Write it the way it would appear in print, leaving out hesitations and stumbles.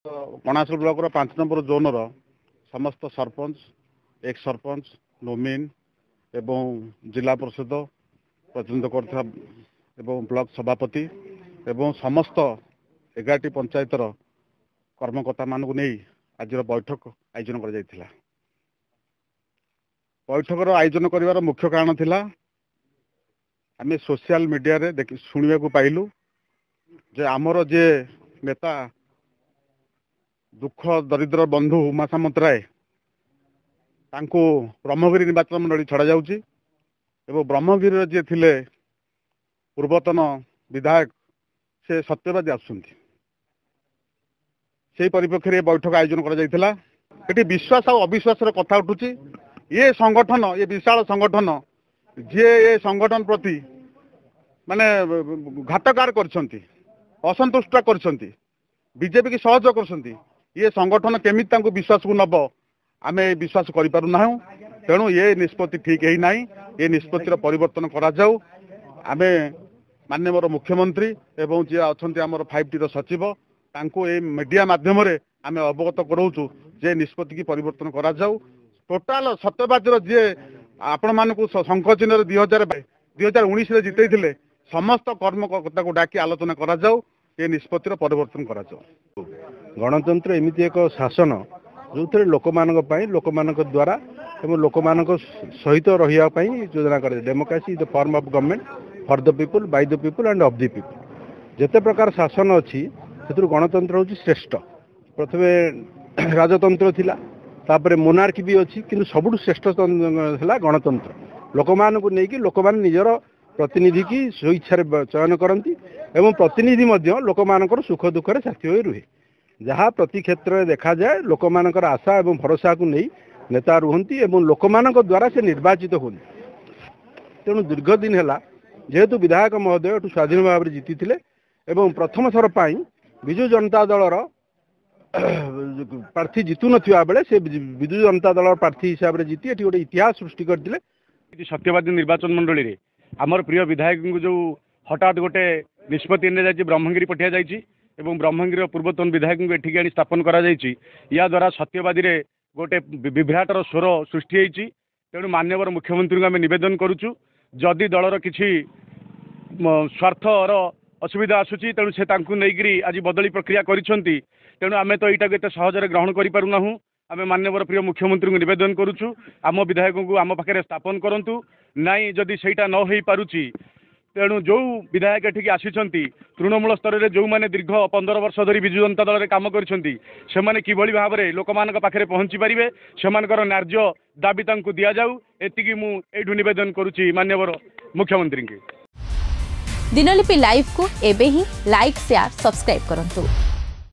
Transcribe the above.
कणासुर block 5 number zone समस्त sarpanch x sarpanch नोमिन एवं जिला परिषद प्रतिनिधित्व करता ब्लॉक सभापति एवं समस्त 11टी पंचायतर कर्मकर्ता मानक नहीं आज बैठक आयोजन कर बैठक आयोजन कर मुख्य कारण थिला आम सोशल मीडिया रे शुणा पाइलु जे आमर जे नेता दुख दरिद्र बंधु उमा सामंतराय तांको ब्रह्मगिरी निर्वाचन मंडली छड़ा जाउची एवं ब्रह्मगिरी जे थिले पूर्वतन विधायक से सत्यवादी आसुंती से परिप्रेक्षी बैठक आयोजन कर विश्वास और अविश्वास कथा उठुची ये संगठन ये विशाल संगठन जे ये संगठन प्रति माने घातकार करछंती असंतुष्ट करछंती बीजेपी की सहयोग करछंती ये संगठन केमिति तांको विश्वास को नब आमे विश्वास करि पारु नाहु तेणु ये निष्पत्ति ठीक है नहीं ये निष्पत्तिर परिवर्तन करा जाऊ आमे माननीय मुख्यमंत्री एवं जे अछंती हमर 5T सचिव तांको ए मीडिया माध्यम रे आमे अवगत कराउछु जे निष्पत्ति की परिवर्तन करा जाऊ टोटाल सत्यवादी जे आपण मानकु शंख चिन्ह 2019 रे जितैथिले समस्त कर्मकर्ता को डाकी आलोचना करा जाऊ ये निष्पत्तिर परिवर्तन करा जाऊ। गणतंत्र एमिति एक शासन जो थे लोक द्वारा एवं लोक सहित रही योजना कर democracy the form of government for the people by the people end of the people जिते प्रकार शासन अच्छी से गणतंत्र हूँ श्रेष्ठ प्रथम राजतंत्र थिला तापर मोनार्की भी अच्छी कि सबुठ श्रेष्ठ है गणतंत्र लोक लोक निजर प्रतिनिधि की स्वेच्छा चयन करती एवं प्रतिनिधि लोक सुख दुख साथी हो रुहे जहाँ प्रति क्षेत्र में देखा जाए लोक आशा एवं भरोसा को नहीं नेता रुहंती एवं लोक द्वारा से निर्वाचित होती तेणु दीर्घ दिन है जेहेतु विधायक महोदय स्वाधीन भाव में जीति एवं प्रथम थर पर विजु जनता दलर प्रार्थी जीतु नथिबा बेले से विजु जनता दल प्रार्थी हिसाब से जीति एटी गोटे इतिहास सृष्टि करते सत्यवादी निर्वाचन मंडली रे आमर प्रिय विधायक को जो हठात गोटे निष्पत्ति ने जाइए ब्रह्मगिरी पठिया जाइए एवं ब्रह्मगिरी पूर्वतन विधायक को एठिक आनी स्थापन करा जाइए या द्वारा सत्यवादी रे गोटे विभ्राटर स्वर सृष्टि होती तेणु माननीय मुख्यमंत्री को आम निवेदन करुचु जदि दलर किसी स्वार्थर असुविधा आसूची तेणु से नहीं आज बदली प्रक्रिया करिसेंती तेणु आम तो यहाँ एत सहजरे ग्रहण करूँ आम माननीय प्रिय मुख्यमंत्री को निवेदन करुचु आम विधायक को आम पाखे स्थापन करूँ नाई जदि सेटा न हो पारुची तेणु जो विधायक एठिक आसीचंती तृणमूल स्तर में जो मैंने दीर्घ 15 वर्ष धरी विजु जनता दल में काम करछंती सेमाने किभली भाव में लोक पाखे पहुंची पारे से न्याय्य दाबी तांकु दिया जाऊ एतिकी मु एठु निवेदन करुची माननीय मुख्यमंत्री के। दिनलिपि लाइव को एबे ही लाइक शेयर सब्सक्राइब करंतु।